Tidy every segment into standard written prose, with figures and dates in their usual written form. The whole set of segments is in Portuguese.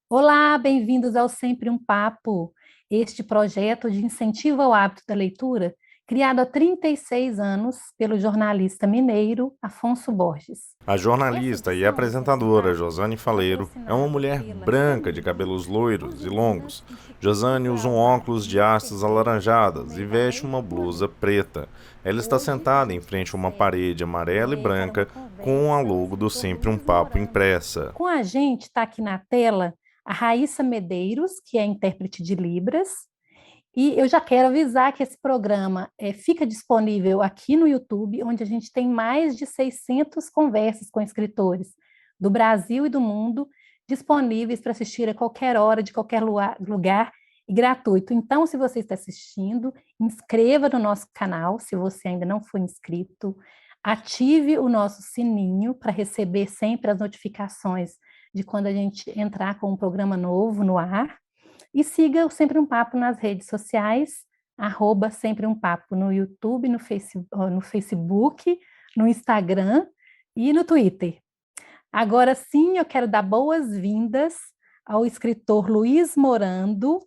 Olá, bem-vindos ao Sempre um Papo, este projeto de incentivo ao hábito da leitura, criado há 36 anos pelo jornalista mineiro Afonso Borges. A Essa jornalista e edição, apresentadora Sense-Papo, Josane é Faleiro é uma patrocinada mulher pela branca de CNBB, cabelos loiros e Conjuntura, longos. Instituto Josane usa um Joelma óculos e de hastes IPP, por alaranjadas e meio da veste Lei uma blusa Rouanet. preta. Ela está Hoje a sentada em gente frente a uma recebe parede amarela e para uma branca com a conversa o logo do escritor Sempre um Luiz Papo Morando. impressa. Com a gente está aqui na tela a Raíssa Medeiros, que é intérprete de Libras, e eu já quero avisar que esse programa fica disponível aqui no YouTube, onde a gente tem mais de 600 conversas com escritores do Brasil e do mundo, disponíveis para assistir a qualquer hora, de qualquer lugar e gratuito. Então, se você está assistindo, inscreva no nosso canal, se você ainda não foi inscrito, ative o nosso sininho para receber sempre as notificações de quando a gente entrar com um programa novo no ar. E siga o Sempre um Papo nas redes sociais, @ Sempre um Papo no YouTube, no Facebook, no Instagram e no Twitter. Agora sim, eu quero dar boas-vindas ao escritor Luiz Morando.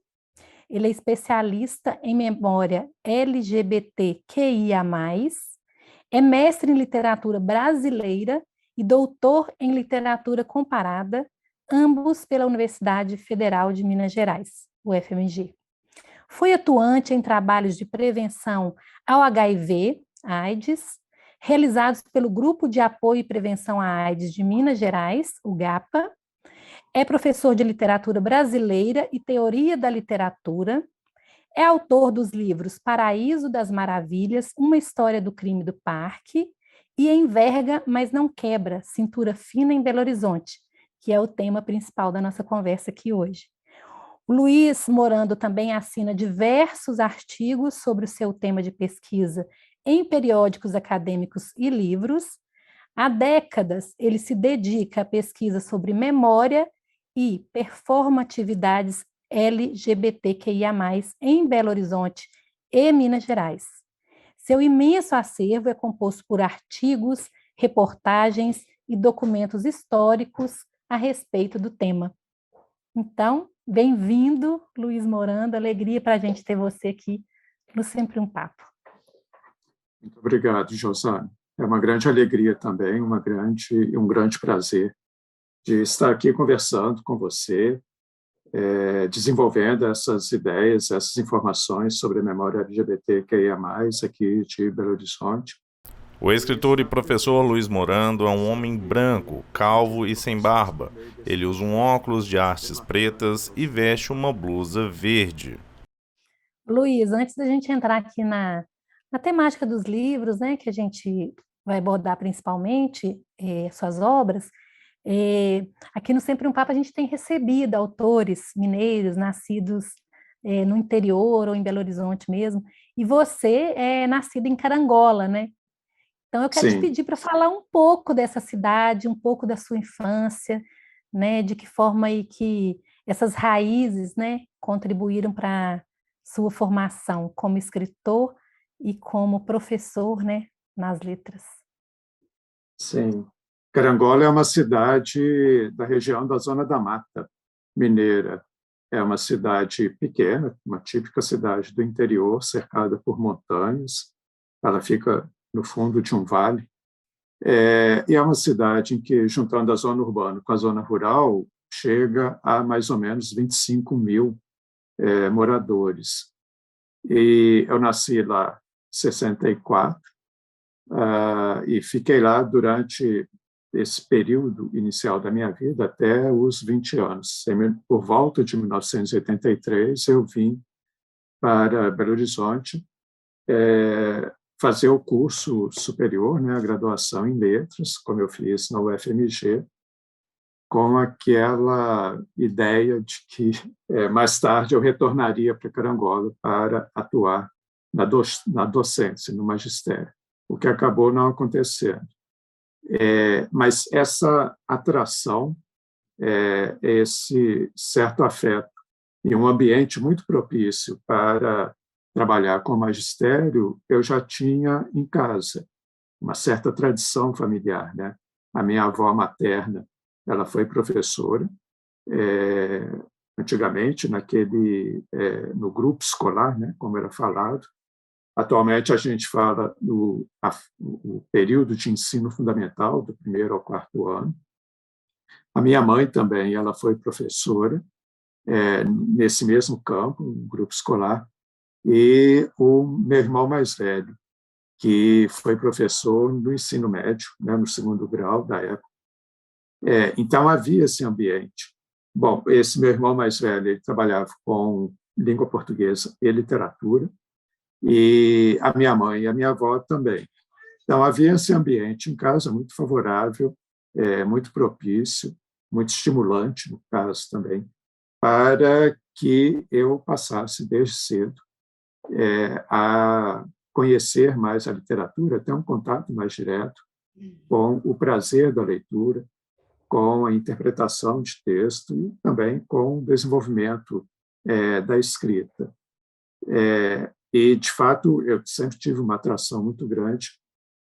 Ele é especialista em memória LGBTQIA+, é mestre em literatura brasileira e doutor em literatura comparada, ambos pela Universidade Federal de Minas Gerais, UFMG. Foi atuante em trabalhos de prevenção ao HIV, AIDS, realizados pelo Grupo de Apoio e Prevenção à AIDS de Minas Gerais, o GAPA. É professor de literatura brasileira e teoria da literatura. É autor dos livros Paraíso das Maravilhas, Uma História do Crime do Parque, e Enverga, mas não quebra, Cintura Fina em Belo Horizonte, que é o tema principal da nossa conversa aqui hoje. O Luiz Morando também assina diversos artigos sobre o seu tema de pesquisa em periódicos acadêmicos e livros. Há décadas, ele se dedica à pesquisa sobre memória e performatividades LGBTQIA+, em Belo Horizonte e Minas Gerais. Seu imenso acervo é composto por artigos, reportagens e documentos históricos a respeito do tema. Então, bem-vindo, Luiz Morando, alegria para a gente ter você aqui no Sempre um Papo. Muito obrigado, Josane. É uma grande alegria também, um grande prazer de estar aqui conversando com você, desenvolvendo essas ideias, essas informações sobre a memória LGBTQIA+, aqui de Belo Horizonte. O escritor e professor Luiz Morando é um homem branco, calvo e sem barba. Ele usa um óculos de hastes pretas e veste uma blusa verde. Luiz, antes da gente entrar aqui na temática dos livros, né, que a gente vai abordar principalmente, suas obras, aqui no Sempre um Papo a gente tem recebido autores mineiros, nascidos no interior ou em Belo Horizonte mesmo, e você é nascido em Carangola, né? Então eu quero te Sim, pedir para falar um pouco dessa cidade, um pouco da sua infância, né, de que forma aí que essas raízes, né, contribuíram para sua formação como escritor e como professor, né, nas letras. sim. Carangola é uma cidade da região da Zona da Mata Mineira. É uma cidade pequena, uma típica cidade do interior, cercada por montanhas. Ela fica no fundo de um vale. E é uma cidade em que, juntando a zona urbana com a zona rural, chega a mais ou menos 25 mil moradores. E eu nasci lá em 64 e fiquei lá durante esse período inicial da minha vida até os 20 anos. Por volta de 1983, eu vim para Belo Horizonte fazer o curso superior, né, a graduação em letras, como eu fiz na UFMG, com aquela ideia de que mais tarde eu retornaria para Carangola para atuar na docência, no magistério, o que acabou não acontecendo. Mas essa atração, esse certo afeto e um ambiente muito propício para trabalhar com magistério, eu já tinha em casa uma certa tradição familiar, né? A minha avó materna, ela foi professora antigamente no grupo escolar, né, como era falado. Atualmente a gente fala o período de ensino fundamental, do 1º ao 4º ano. A minha mãe também, ela foi professora nesse mesmo campo, no grupo escolar, e o meu irmão mais velho, que foi professor no ensino médio, né, no 2º grau da época. Então, havia esse ambiente. Bom, esse meu irmão mais velho, ele trabalhava com língua portuguesa e literatura, e a minha mãe e a minha avó também. Então, havia esse ambiente em casa muito favorável, muito propício, muito estimulante, no caso também, para que eu passasse desde cedo a conhecer mais a literatura, ter um contato mais direto com o prazer da leitura, com a interpretação de texto e também com o desenvolvimento da escrita. E, de fato, eu sempre tive uma atração muito grande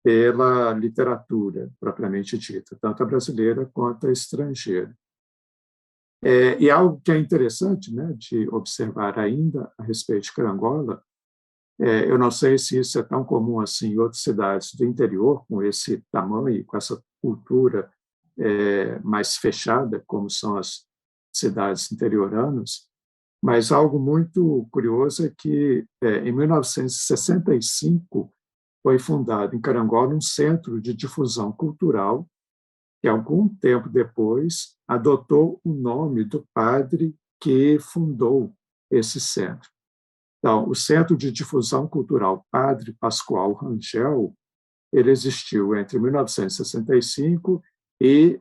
pela literatura, propriamente dita, tanto a brasileira quanto a estrangeira. E algo que é interessante, né, de observar ainda a respeito de Carangola, eu não sei se isso é tão comum assim em outras cidades do interior, com esse tamanho, com essa cultura mais fechada, como são as cidades interioranas, mas algo muito curioso é que, em 1965, foi fundado em Carangola um centro de difusão cultural, que, algum tempo depois, adotou o nome do padre que fundou esse centro. Então, o Centro de Difusão Cultural Padre Pascoal Rangel, ele existiu entre 1965 e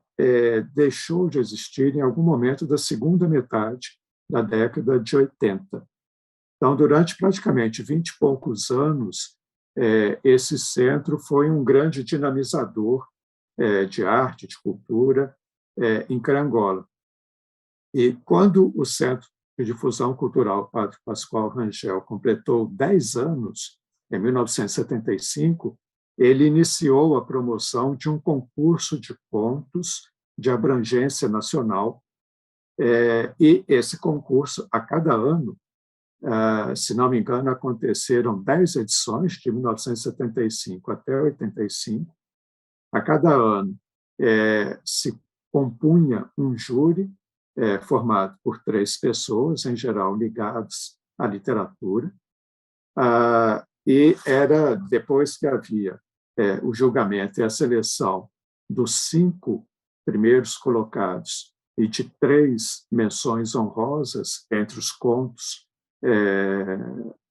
deixou de existir em algum momento da segunda metade da década de 80. Então, durante praticamente 20 e poucos anos, esse centro foi um grande dinamizador de arte, de cultura, em Carangola. E quando o Centro de Difusão Cultural Padre Pascoal Rangel completou 10 anos, em 1975, ele iniciou a promoção de um concurso de contos de abrangência nacional, e esse concurso, a cada ano, se não me engano, aconteceram 10 edições, de 1975 até 85. A cada ano se compunha um júri formado por 3 pessoas, em geral ligadas à literatura, e era depois que havia o julgamento e a seleção dos 5 primeiros colocados e de 3 menções honrosas entre os contos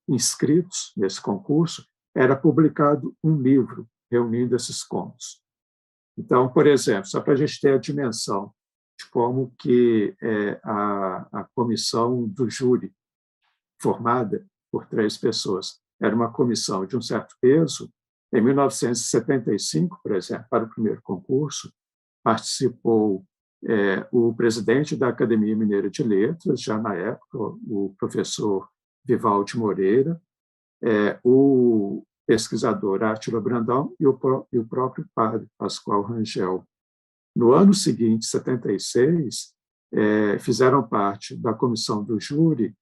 inscritos nesse concurso, era publicado um livro reunindo esses contos. Então, por exemplo, só para a gente ter a dimensão de como que a comissão do júri, formada por 3 pessoas, era uma comissão de um certo peso. Em 1975, por exemplo, para o primeiro concurso, participou o presidente da Academia Mineira de Letras, já na época, o professor Vivaldi Moreira, o pesquisador Átila Brandão e o próprio padre Pascoal Rangel. No ano seguinte, 76, fizeram parte da comissão do júri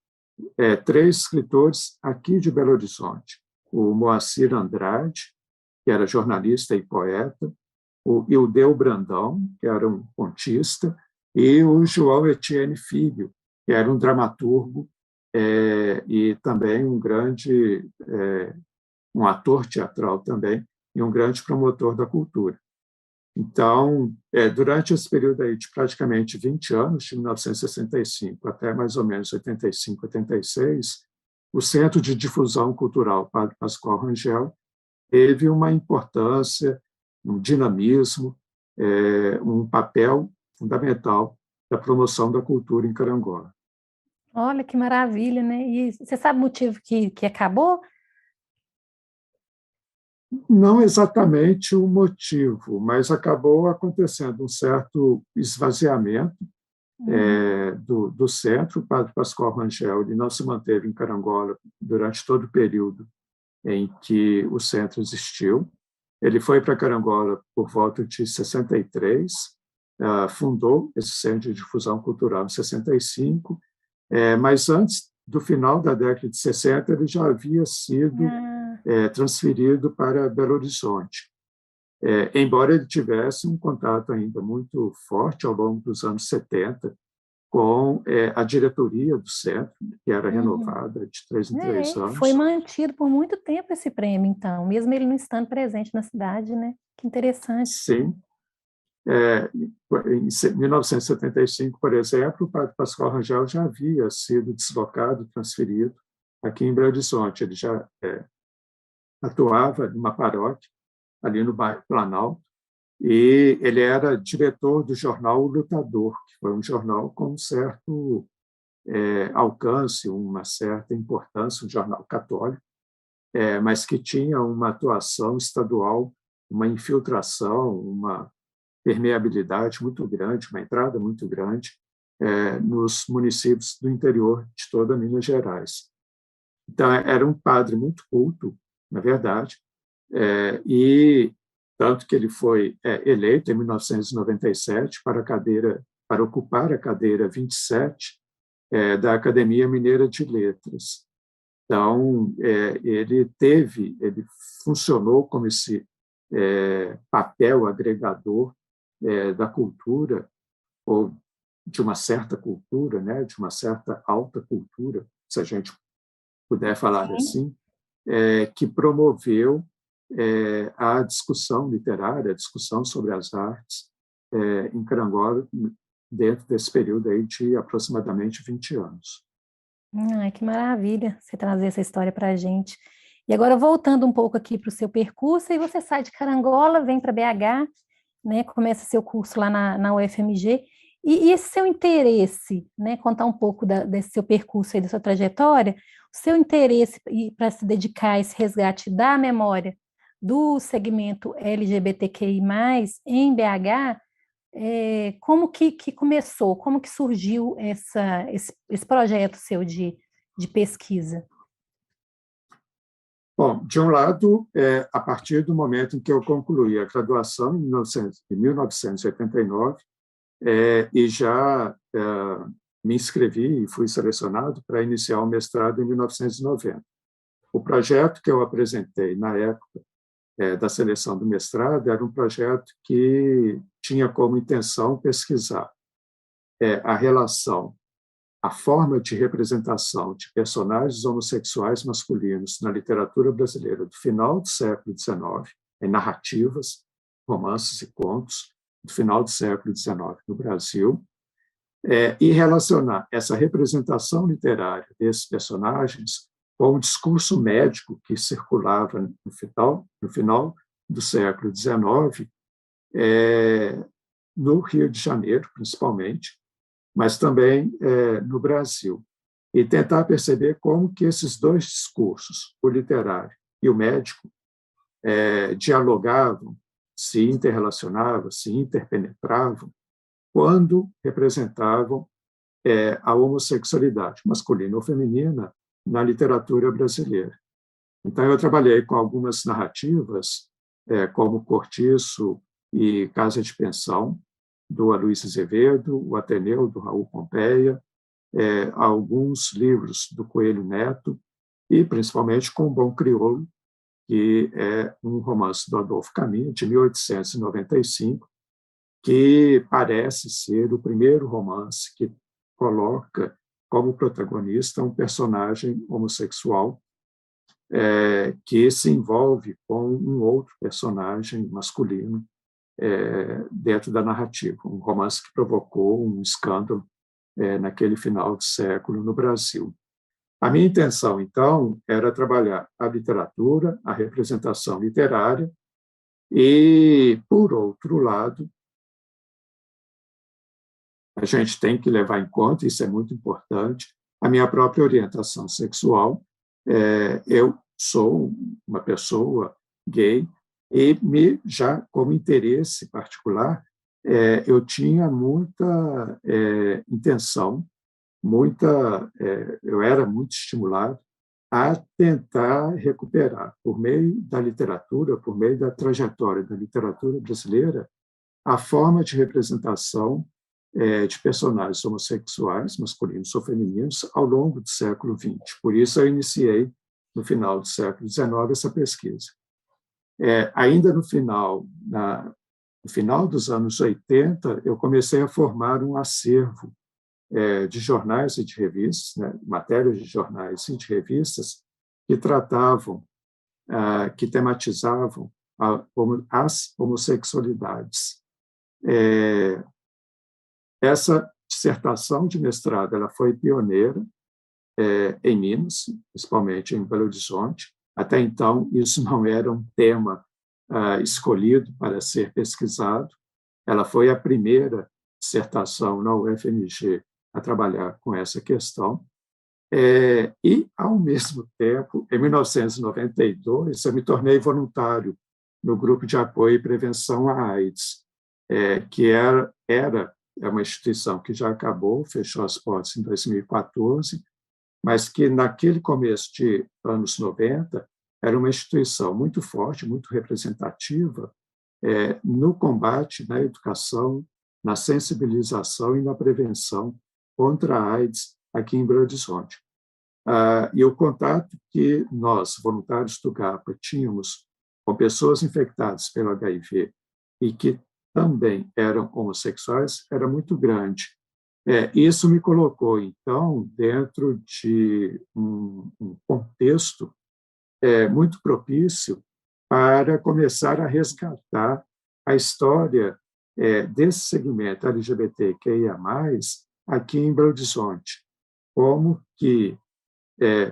3 escritores aqui de Belo Horizonte: o Moacir Andrade, que era jornalista e poeta, o Ildeu Brandão, que era um contista, e o João Etienne Filho, que era um dramaturgo e também um ator teatral também, e um grande promotor da cultura. Então, durante esse período aí de praticamente 20 anos, de 1965 até mais ou menos 85, 86, o Centro de Difusão Cultural Padre Pascoal Rangel teve uma importância, um dinamismo, um papel fundamental da promoção da cultura em Carangola. Olha que maravilha, né? E você sabe o motivo que acabou? Não exatamente o motivo, mas acabou acontecendo um certo esvaziamento do centro. O padre Pascoal Rangel ele não se manteve em Carangola durante todo o período em que o centro existiu. Ele foi para Carangola por volta de 63, fundou esse Centro de Difusão Cultural em 65, mas antes do final da década de 60, ele já havia sido transferido para Belo Horizonte. Embora ele tivesse um contato ainda muito forte ao longo dos anos 70 com a diretoria do centro, que era renovada de 3 em 3 anos. Foi mantido por muito tempo esse prêmio, então, mesmo ele não estando presente na cidade, né? Que interessante. Sim. Em 1975, por exemplo, o padre Pascoal Rangel já havia sido deslocado, transferido aqui em Belo Horizonte. Ele já atuava numa paróquia ali no bairro Planalto, e ele era diretor do jornal O Lutador, que foi um jornal com um certo alcance, uma certa importância, um jornal católico, mas que tinha uma atuação estadual, uma infiltração, uma permeabilidade muito grande, uma entrada muito grande nos municípios do interior de toda Minas Gerais. Então, era um padre muito culto, na verdade, e tanto que ele foi eleito em 1997 para ocupar a cadeira 27 da Academia Mineira de Letras. Então, ele funcionou como esse papel agregador da cultura, ou de uma certa cultura, né, de uma certa alta cultura, se a gente puder falar assim, que promoveu a discussão literária, a discussão sobre as artes em Carangola, dentro desse período aí de aproximadamente 20 anos. Ai, que maravilha você trazer essa história para a gente. E agora, voltando um pouco aqui para o seu percurso, aí você sai de Carangola, vem para BH, né, começa seu curso lá na UFMG, e esse seu interesse, né, contar um pouco desse seu percurso aí, da sua trajetória, o seu interesse para se dedicar a esse resgate da memória do segmento LGBTQI+, em BH, como que começou, como que surgiu esse projeto seu de pesquisa? Bom, de um lado, a partir do momento em que eu concluí a graduação, em 1989, e já me inscrevi e fui selecionado para iniciar o mestrado em 1990. O projeto que eu apresentei na época da seleção do mestrado era um projeto que tinha como intenção pesquisar a relação, a forma de representação de personagens homossexuais masculinos na literatura brasileira do final do século XIX, em narrativas, romances e contos, do final do século XIX no Brasil, e relacionar essa representação literária desses personagens com o discurso médico que circulava no final do século XIX, no Rio de Janeiro, principalmente, mas também no Brasil, e tentar perceber como que esses dois discursos, o literário e o médico, dialogavam, se interrelacionavam, se interpenetravam, quando representavam a homossexualidade, masculina ou feminina, na literatura brasileira. Então, eu trabalhei com algumas narrativas, como Cortiço e Casa de Pensão, do Aloysio Azevedo, o Ateneu, do Raul Pompeia, alguns livros do Coelho Neto, e principalmente com o Bom Crioulo, que é um romance do Adolfo Caminha, de 1895, que parece ser o primeiro romance que coloca como protagonista um personagem homossexual que se envolve com um outro personagem masculino dentro da narrativa, um romance que provocou um escândalo naquele final de século no Brasil. A minha intenção, então, era trabalhar a literatura, a representação literária e, por outro lado, a gente tem que levar em conta, isso é muito importante, a minha própria orientação sexual. Eu sou uma pessoa gay e já como interesse particular, eu tinha muita intenção, eu era muito estimulado a tentar recuperar, por meio da literatura, por meio da trajetória da literatura brasileira, a forma de representação de personagens homossexuais, masculinos ou femininos, ao longo do século XX. Por isso, eu iniciei, no final do século XIX, essa pesquisa. Ainda no final dos anos 80, eu comecei a formar um acervo de jornais e de revistas, né, matérias de jornais e de revistas, que tratavam, que tematizavam as homossexualidades. Essa dissertação de mestrado ela foi pioneira em Minas, principalmente em Belo Horizonte. Até então, isso não era um tema escolhido para ser pesquisado. Ela foi a primeira dissertação na UFMG a trabalhar com essa questão. E, ao mesmo tempo, em 1992, eu me tornei voluntário no Grupo de Apoio e Prevenção à AIDS, que é uma instituição que já acabou, fechou as portas em 2014, mas que, naquele começo de anos 90, era uma instituição muito forte, muito representativa no combate, na educação, na sensibilização e na prevenção contra a AIDS aqui em Belo Horizonte. E o contato que nós, voluntários do GAPA, tínhamos com pessoas infectadas pelo HIV e que também eram homossexuais era muito grande. Isso me colocou, então, dentro de um contexto muito propício para começar a resgatar a história desse segmento LGBTQIA+, aqui em Belo Horizonte. Como que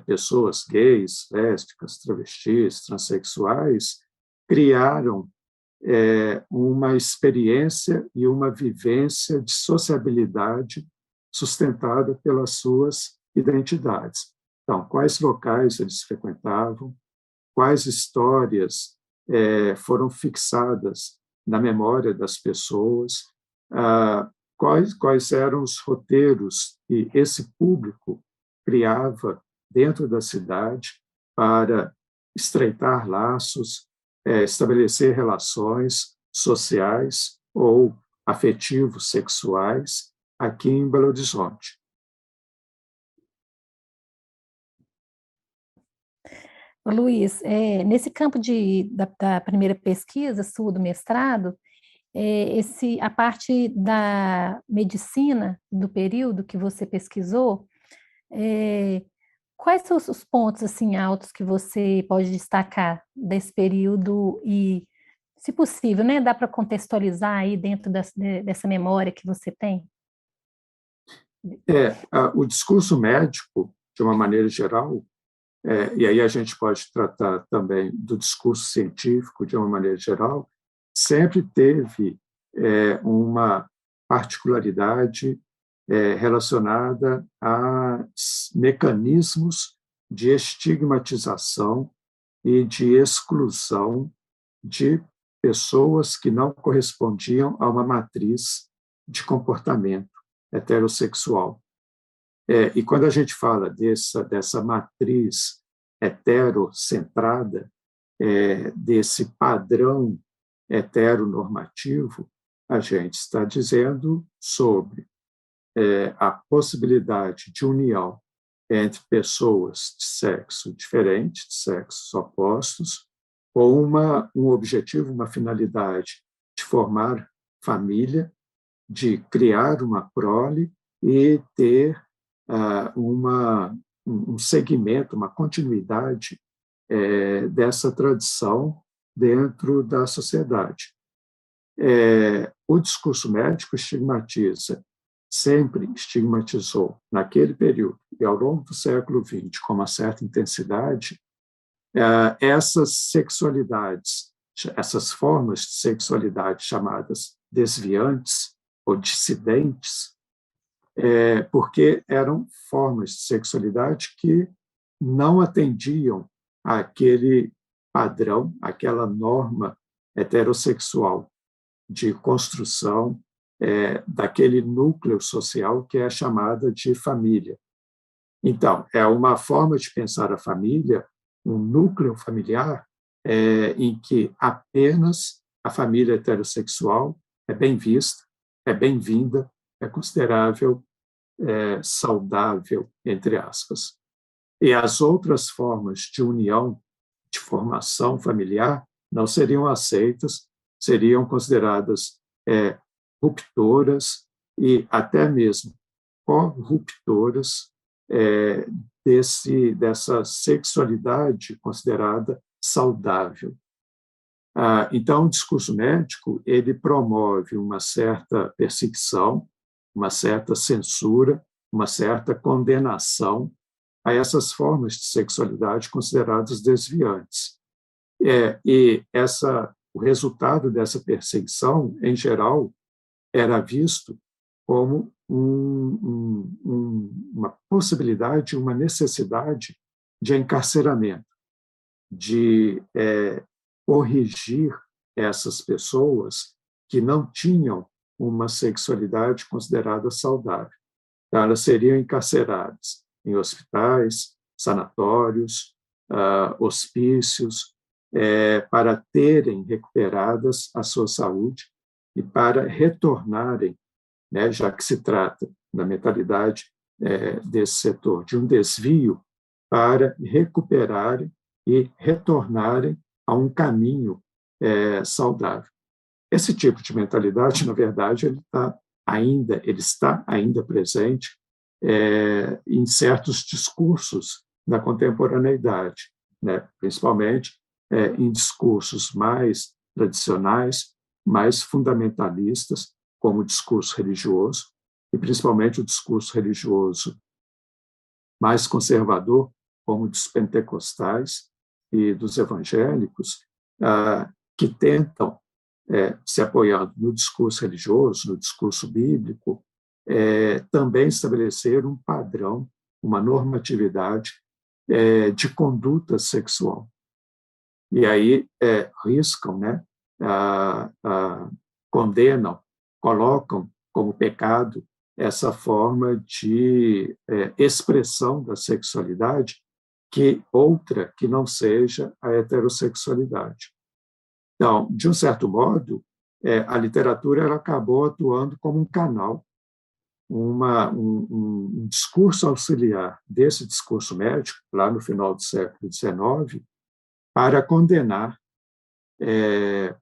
pessoas gays, lésbicas, travestis, transexuais criaram uma experiência e uma vivência de sociabilidade sustentada pelas suas identidades. Então, quais locais eles frequentavam, quais histórias foram fixadas na memória das pessoas, quais eram os roteiros que esse público criava dentro da cidade para estreitar laços, estabelecer relações sociais ou afetivos sexuais aqui em Belo Horizonte. Luiz, nesse campo da primeira pesquisa sua do mestrado, a parte da medicina do período que você pesquisou, quais são os pontos assim altos que você pode destacar desse período e, se possível, né, dá para contextualizar aí dentro dessa memória que você tem? O discurso médico, de uma maneira geral, e aí a gente pode tratar também do discurso científico, de uma maneira geral, sempre teve uma particularidade relacionada a mecanismos de estigmatização e de exclusão de pessoas que não correspondiam a uma matriz de comportamento heterossexual. E quando a gente fala dessa matriz heterocentrada, desse padrão heteronormativo, a gente está dizendo sobre a possibilidade de união entre pessoas de sexo diferente, de sexos opostos, com um objetivo, uma finalidade de formar família, de criar uma prole e ter um segmento, uma continuidade dessa tradição dentro da sociedade. O discurso médico sempre estigmatizou, naquele período e ao longo do século XX, com uma certa intensidade, essas sexualidades, essas formas de sexualidade chamadas desviantes ou dissidentes, porque eram formas de sexualidade que não atendiam àquele padrão, àquela norma heterossexual de construção daquele núcleo social que é chamada de família. Então, é uma forma de pensar a família, um núcleo familiar em que apenas a família heterossexual é bem vista, é bem-vinda, é considerável, saudável, entre aspas. E as outras formas de união, de formação familiar, não seriam aceitas, seriam consideradas ruptoras e até mesmo corruptoras dessa sexualidade considerada saudável. Então, o discurso médico ele promove uma certa perseguição, uma certa censura, uma certa condenação a essas formas de sexualidade consideradas desviantes. E o resultado dessa perseguição, em geral, era visto como uma possibilidade, uma necessidade de encarceramento, de corrigir essas pessoas que não tinham uma sexualidade considerada saudável. Então, elas seriam encarceradas em hospitais, sanatórios, hospícios, para terem recuperadas a sua saúde e para retornarem, né, já que se trata da mentalidade desse setor, de um desvio, para recuperarem e retornarem a um caminho saudável. Esse tipo de mentalidade, na verdade, ele está ainda presente em certos discursos da contemporaneidade, né? Principalmente em discursos mais tradicionais, mais fundamentalistas, como o discurso religioso, e principalmente o discurso religioso mais conservador, como o dos pentecostais e dos evangélicos, que tentam, se apoiando no discurso religioso, no discurso bíblico, também estabelecer um padrão, uma normatividade de conduta sexual. E aí riscam, né, condenam, colocam como pecado essa forma de expressão da sexualidade outra que não seja a heterossexualidade. Então, de um certo modo, a literatura ela acabou atuando como um canal, um discurso auxiliar desse discurso médico, lá no final do século XIX, para condenar,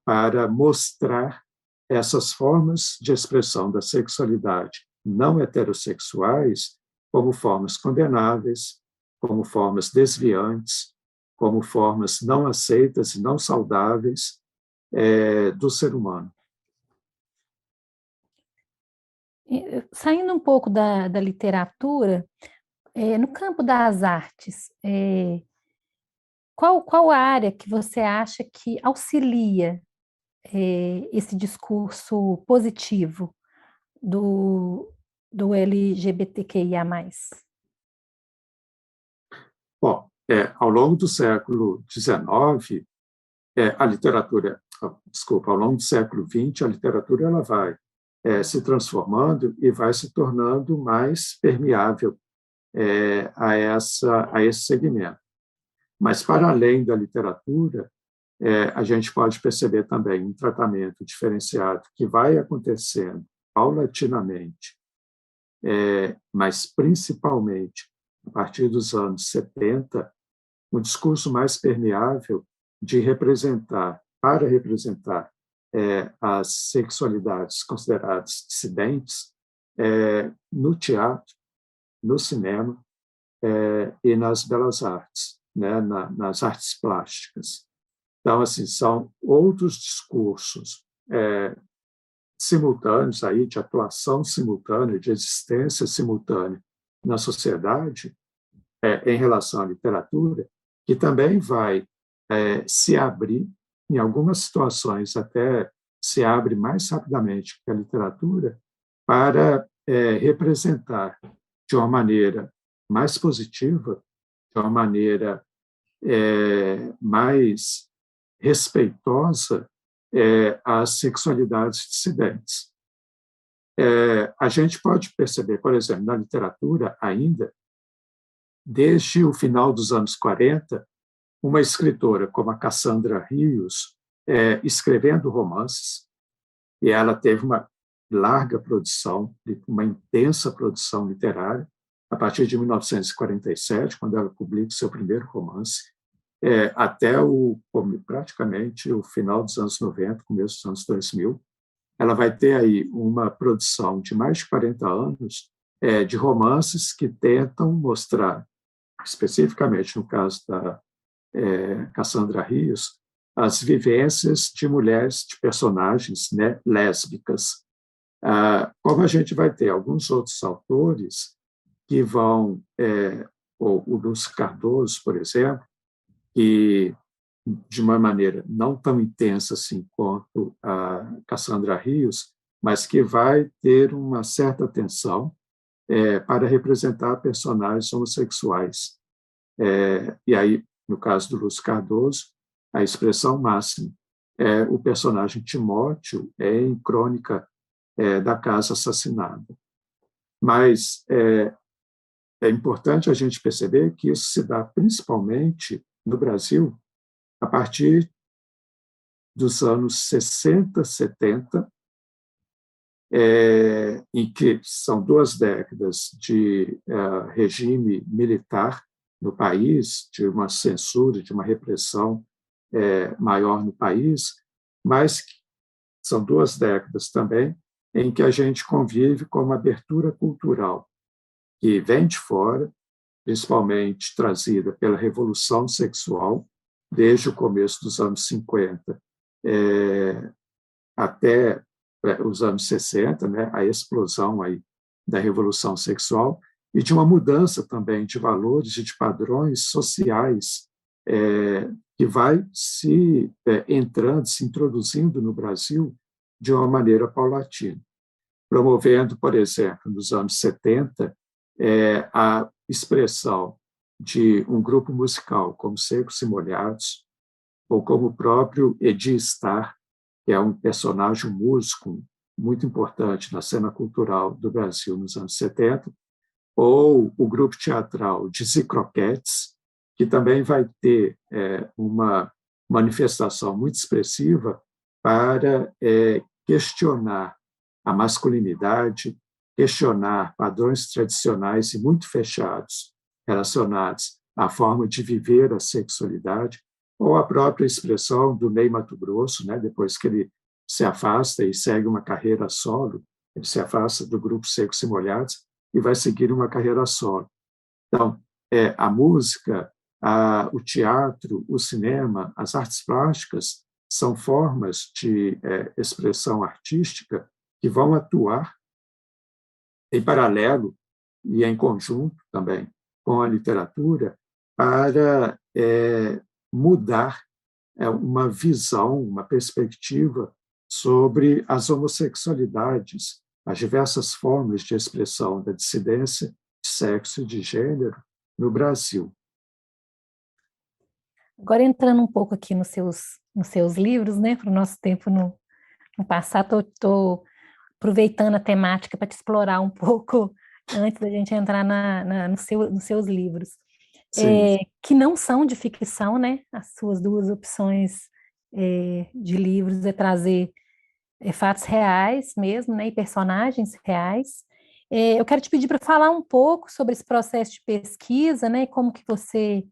para mostrar essas formas de expressão da sexualidade não heterossexuais como formas condenáveis, como formas desviantes, como formas não aceitas e não saudáveis do ser humano. Saindo um pouco da literatura, no campo das artes, qual área que você acha que auxilia esse discurso positivo do LGBTQIA+. Bom, ao longo do século XIX, a literatura, ao longo do século XX, a literatura ela vai se transformando e vai se tornando mais permeável a esse segmento. Mas, para além da literatura, a gente pode perceber também um tratamento diferenciado que vai acontecendo paulatinamente, mas principalmente a partir dos anos 70, um discurso mais permeável para representar as sexualidades consideradas dissidentes no teatro, no cinema e nas belas artes, né, nas artes plásticas. Então, assim, são outros discursos simultâneos aí, de atuação simultânea, de existência simultânea na sociedade, em relação à literatura, que também vai se abrir, em algumas situações até se abre mais rapidamente que a literatura, para representar de uma maneira mais positiva, de uma maneira mais respeitosa as sexualidades dissidentes. A gente pode perceber, por exemplo, na literatura ainda, desde o final dos anos 40, uma escritora como a Cassandra Rios escrevendo romances e ela teve uma larga produção, uma intensa produção literária, a partir de 1947, quando ela publica o seu primeiro romance, até praticamente o final dos anos 90, começo dos anos 2000, ela vai ter aí uma produção de mais de 40 anos de romances que tentam mostrar, especificamente no caso da Cassandra Rios, as vivências de mulheres, de personagens, né, lésbicas. Como a gente vai ter alguns outros autores que vão, o Lúcio Cardoso, por exemplo, que de uma maneira não tão intensa assim quanto a Cassandra Rios, mas que vai ter uma certa atenção para representar personagens homossexuais. E aí, no caso do Lúcio Cardoso, a expressão máxima é o personagem Timóteo em Crônica da Casa Assassinada. Mas é importante a gente perceber que isso se dá principalmente no Brasil a partir dos anos 60, 70, em que são 2 décadas de regime militar no país, de uma censura, de uma repressão maior no país, mas são 2 décadas também em que a gente convive com uma abertura cultural que vem de fora, principalmente trazida pela Revolução Sexual, desde o começo dos anos 50 até os anos 60, né, a explosão aí da Revolução Sexual, e de uma mudança também de valores e de padrões sociais que vai se entrando, se introduzindo no Brasil de uma maneira paulatina, promovendo, por exemplo, nos anos 70, a expressão de um grupo musical como Secos e Molhados, ou como o próprio Edi Starr, que é um personagem, um músico muito importante na cena cultural do Brasil nos anos 70, ou o grupo teatral Dizzy Croquettes, que também vai ter uma manifestação muito expressiva para questionar a masculinidade, questionar padrões tradicionais e muito fechados relacionados à forma de viver a sexualidade, ou a própria expressão do Ney Matogrosso, né, depois que ele se afasta e segue uma carreira solo, ele se afasta do grupo Secos e Molhados e vai seguir uma carreira solo. Então, a música, o teatro, o cinema, as artes plásticas são formas de expressão artística que vão atuar em paralelo e em conjunto também com a literatura para mudar uma visão, uma perspectiva sobre as homossexualidades, as diversas formas de expressão da dissidência de sexo e de gênero no Brasil. Agora, entrando um pouco aqui nos seus livros, né, para o nosso tempo no passar, estou aproveitando a temática para te explorar um pouco antes da gente entrar nos seus livros. Que não são de ficção, né? As suas 2 opções de livros é trazer fatos reais mesmo, né? E personagens reais. Eu quero te pedir para falar um pouco sobre esse processo de pesquisa, né? E como que você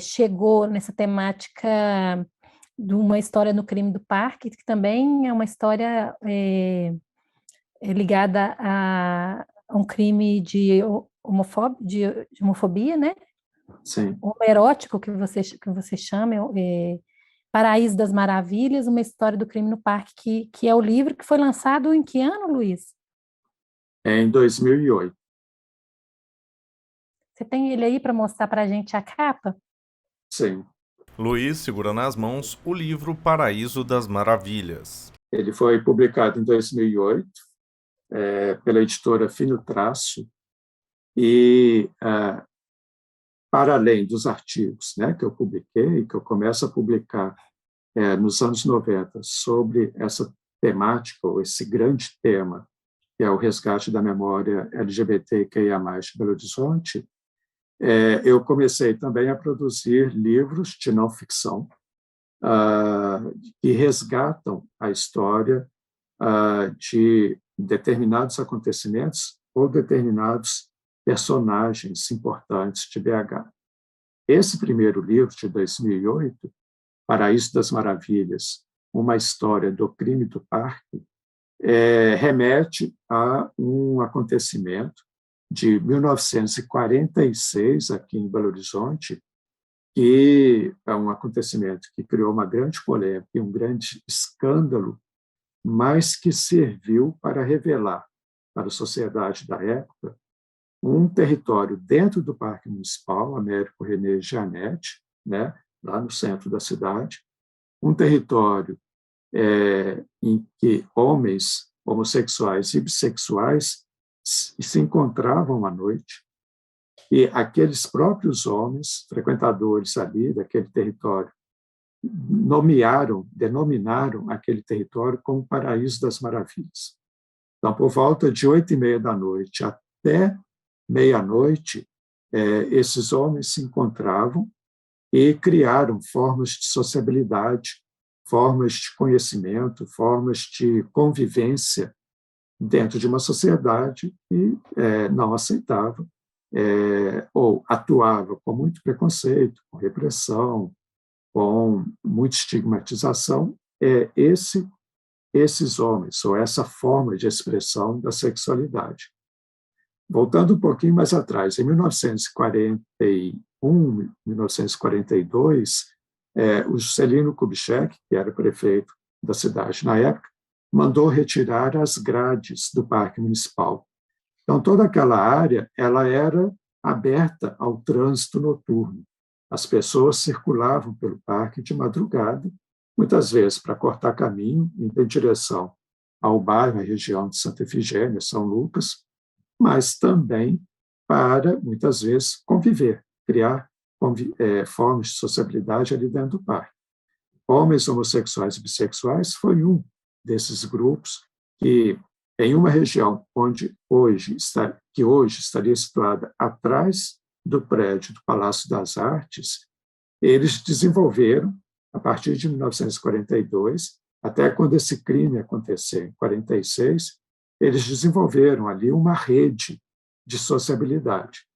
chegou nessa temática de uma história no crime do parque, que também é uma história ligada a um crime de homofobia, né? Sim. Homoerótico, que você chama, Paraíso das Maravilhas, uma história do crime no parque, que é o livro que foi lançado em que ano, Luiz? Em 2008. Você tem ele aí para mostrar para a gente a capa? Sim. Luiz segura nas mãos o livro Paraíso das Maravilhas. Ele foi publicado em 2008 pela editora Fino Traço e, para além dos artigos, né, que eu publiquei, que eu começo a publicar nos anos 90 sobre essa temática, ou esse grande tema, que é o resgate da memória LGBTQIA+, de Belo Horizonte, eu comecei também a produzir livros de não ficção que resgatam a história de determinados acontecimentos ou determinados personagens importantes de BH. Esse primeiro livro, de 2008, Paraíso das Maravilhas, uma história do crime do parque, remete a um acontecimento de 1946, aqui em Belo Horizonte, que é um acontecimento que criou uma grande polêmica e um grande escândalo, mas que serviu para revelar para a sociedade da época um território dentro do Parque Municipal, Américo René Gianetti, né, lá no centro da cidade, um território em que homens homossexuais e bissexuais se encontravam à noite, e aqueles próprios homens, frequentadores ali daquele território, denominaram aquele território como Paraíso das Maravilhas. Então, por volta de 8h30 da noite até meia-noite, esses homens se encontravam e criaram formas de sociabilidade, formas de conhecimento, formas de convivência dentro de uma sociedade que não aceitava ou atuava com muito preconceito, com repressão, com muita estigmatização, esses homens, ou essa forma de expressão da sexualidade. Voltando um pouquinho mais atrás, em 1941, 1942, o Juscelino Kubitschek, que era prefeito da cidade na época, mandou retirar as grades do Parque Municipal. Então, toda aquela área ela era aberta ao trânsito noturno. As pessoas circulavam pelo parque de madrugada, muitas vezes para cortar caminho, em direção ao bairro, à região de Santa Efigênia, São Lucas, mas também para, muitas vezes, conviver, criar formas de sociabilidade ali dentro do parque. Homens homossexuais e bissexuais foi um desses grupos que, em uma região que hoje estaria situada atrás do prédio do Palácio das Artes, eles desenvolveram, a partir de 1942, até quando esse crime aconteceu, em 1946, eles desenvolveram ali uma rede de sociabilidade.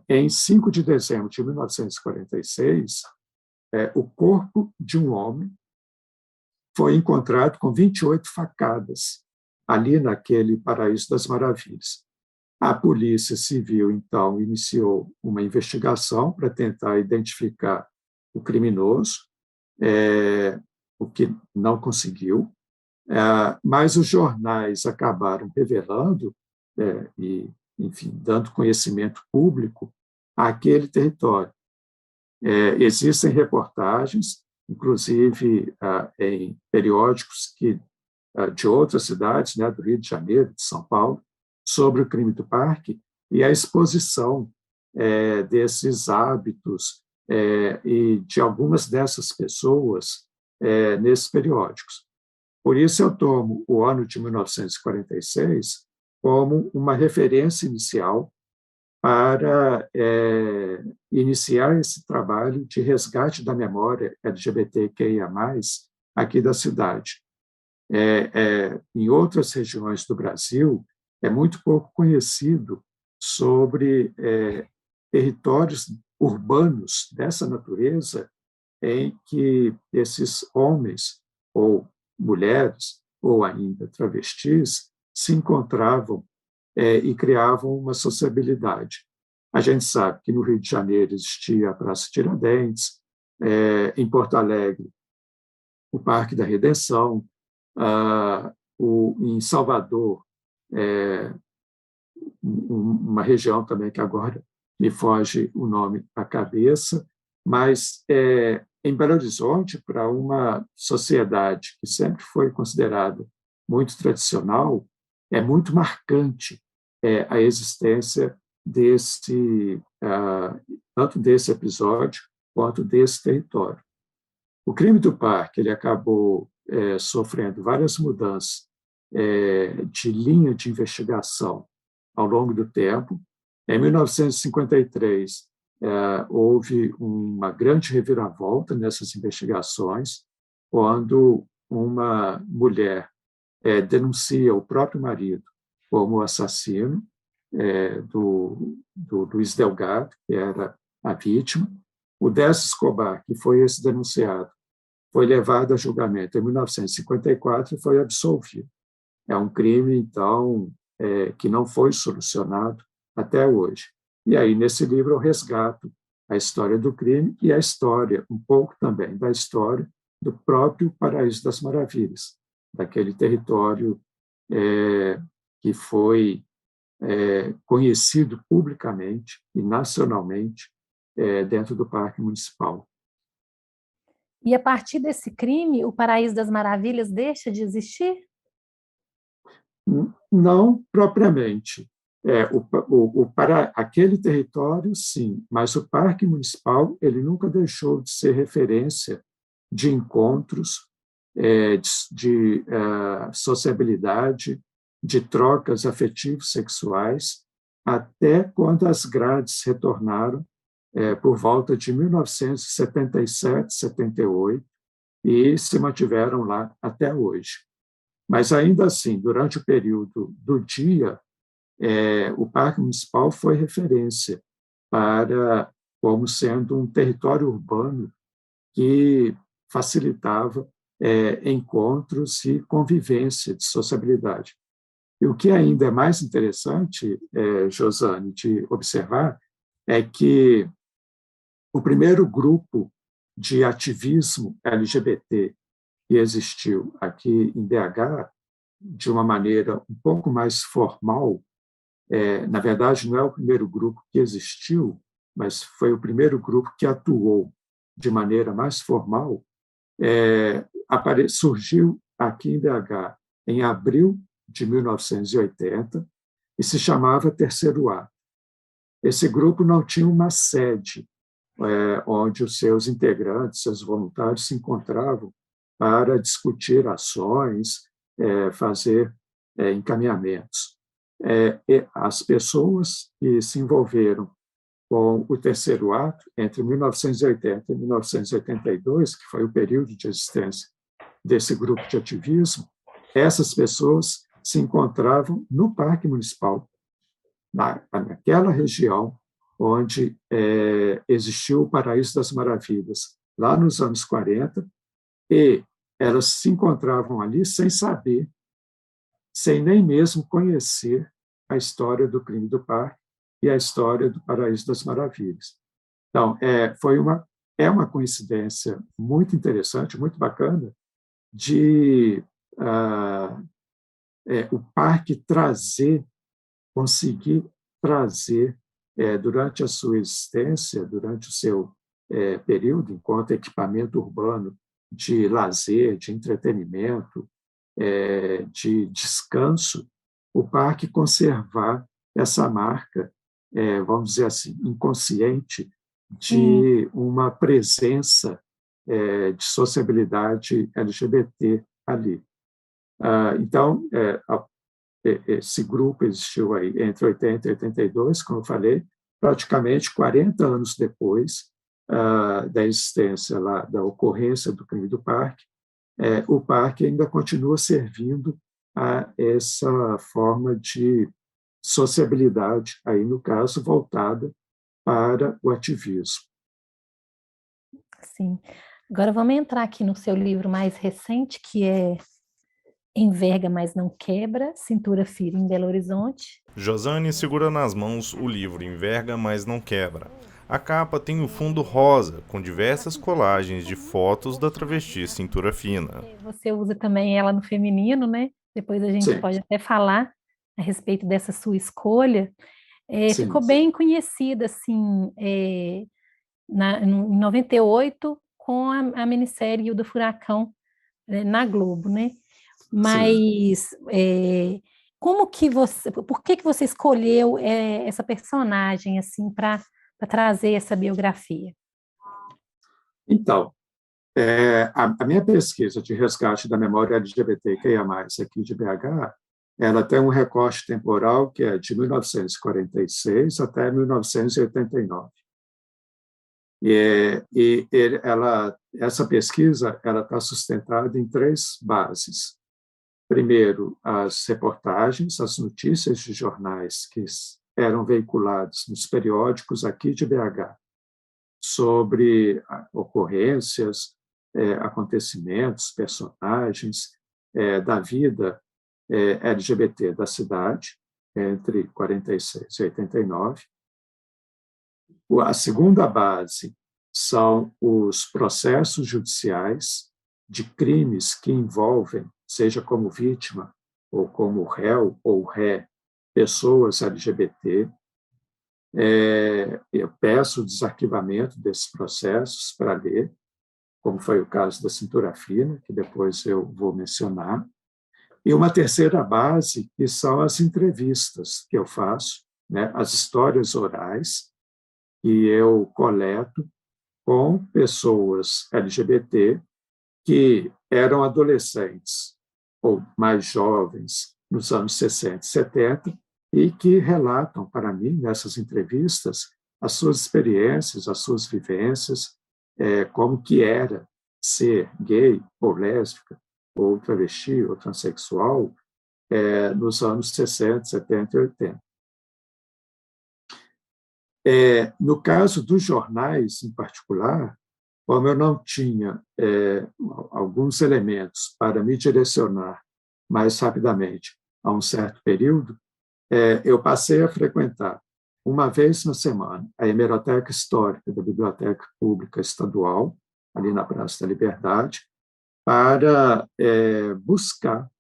Em 5 de dezembro de 1946, o corpo de um homem foi encontrado com 28 facadas, ali naquele Paraíso das Maravilhas. A Polícia Civil, então, iniciou uma investigação para tentar identificar o criminoso, o que não conseguiu, mas os jornais acabaram revelando e, enfim, dando conhecimento público àquele território. Existem reportagens, inclusive em periódicos de outras cidades, né, do Rio de Janeiro, de São Paulo, sobre o crime do parque e a exposição desses hábitos e de algumas dessas pessoas nesses periódicos. Por isso, eu tomo o ano de 1946 como uma referência inicial para iniciar esse trabalho de resgate da memória LGBTQIA+, aqui da cidade. Em outras regiões do Brasil, é muito pouco conhecido sobre territórios urbanos dessa natureza em que esses homens ou mulheres, ou ainda travestis, se encontravam e criavam uma sociabilidade. A gente sabe que no Rio de Janeiro existia a Praça Tiradentes, em Porto Alegre, o Parque da Redenção, em Salvador, uma região também que agora me foge o nome à cabeça, mas em Belo Horizonte, para uma sociedade que sempre foi considerada muito tradicional, é muito marcante a existência tanto desse episódio quanto desse território. O crime do parque ele acabou sofrendo várias mudanças de linha de investigação ao longo do tempo. Em 1953, houve uma grande reviravolta nessas investigações, quando uma mulher denuncia o próprio marido como assassino do Luiz Delgado, que era a vítima. O Décio Escobar, que foi esse denunciado, foi levado a julgamento em 1954 e foi absolvido. É um crime, então, que não foi solucionado até hoje. E aí, nesse livro, eu resgato a história do crime e a história, um pouco também, da história do próprio Paraíso das Maravilhas, daquele território que foi conhecido publicamente e nacionalmente dentro do Parque Municipal. E a partir desse crime, o Paraíso das Maravilhas deixa de existir? Não propriamente. Para aquele território, sim, mas o Parque Municipal ele nunca deixou de ser referência de encontros, de sociabilidade, de trocas afetivos sexuais, até quando as grades retornaram por volta de 1977, 78, e se mantiveram lá até hoje. Mas, ainda assim, durante o período do dia, o Parque Municipal foi referência para como sendo um território urbano que facilitava encontros e convivência de sociabilidade. E o que ainda é mais interessante, Josane, de observar, é que o primeiro grupo de ativismo LGBT que existiu aqui em BH, de uma maneira um pouco mais formal, na verdade, não é o primeiro grupo que existiu, mas foi o primeiro grupo que atuou de maneira mais formal, surgiu aqui em BH em abril de 1980 e se chamava Terceiro Ato. Esse grupo não tinha uma sede onde os seus integrantes, seus voluntários se encontravam para discutir ações, fazer encaminhamentos. As pessoas que se envolveram com o Terceiro Ato entre 1980 e 1982, que foi o período de existência desse grupo de ativismo, essas pessoas se encontravam no Parque Municipal, naquela região onde existiu o Paraíso das Maravilhas, lá nos anos 40, e elas se encontravam ali sem saber, sem nem mesmo conhecer a história do crime do parque e a história do Paraíso das Maravilhas. Então, é uma coincidência muito interessante, muito bacana, de o parque conseguir trazer, durante a sua existência, durante o seu período, enquanto equipamento urbano de lazer, de entretenimento, de descanso, o parque conservar essa marca, vamos dizer assim, inconsciente, de uma presença de sociabilidade LGBT ali. Então, esse grupo existiu aí entre 80 e 82, como eu falei, praticamente 40 anos depois da existência lá, da ocorrência do crime do parque, o parque ainda continua servindo a essa forma de sociabilidade, aí no caso voltada para o ativismo. Sim. Agora vamos entrar aqui no seu livro mais recente, que é Enverga, mas não quebra, Cintura Firme em Belo Horizonte. Josane segura nas mãos o livro Enverga, mas não quebra. A capa tem o fundo rosa, com diversas colagens de fotos da travesti Cintura Fina. Você usa também ela no feminino, né? Depois a gente Sim. pode até falar a respeito dessa sua escolha. Ficou bem conhecida, assim, em 98, com a minissérie O do Furacão, na Globo, né? Mas como que por que você escolheu essa personagem, assim, para trazer essa biografia? Então, a minha pesquisa de resgate da memória LGBTQIA+, aqui de BH, ela tem um recorte temporal que é de 1946 até 1989. Essa pesquisa ela está sustentada em 3 bases. primeiro, as reportagens, as notícias de jornais que eram veiculados nos periódicos aqui de BH sobre ocorrências, acontecimentos, personagens da vida LGBT da cidade, entre 46 e 89. A segunda base são os processos judiciais de crimes que envolvem, seja como vítima ou como réu ou ré, pessoas LGBT. Eu peço o desarquivamento desses processos para ler, como foi o caso da Cintura Fina, que depois eu vou mencionar. E uma terceira base, que são as entrevistas que eu faço, né, as histórias orais que eu coleto com pessoas LGBT que eram adolescentes ou mais jovens nos anos 60 e 70 e que relatam para mim, nessas entrevistas, as suas experiências, as suas vivências, como que era ser gay ou lésbica, ou travesti, ou transexual, nos anos 60, 70 e 80. No caso dos jornais, em particular, como eu não tinha alguns elementos para me direcionar mais rapidamente a um certo período, eu passei a frequentar, uma vez na semana, a Hemeroteca Histórica da Biblioteca Pública Estadual, ali na Praça da Liberdade, para buscar,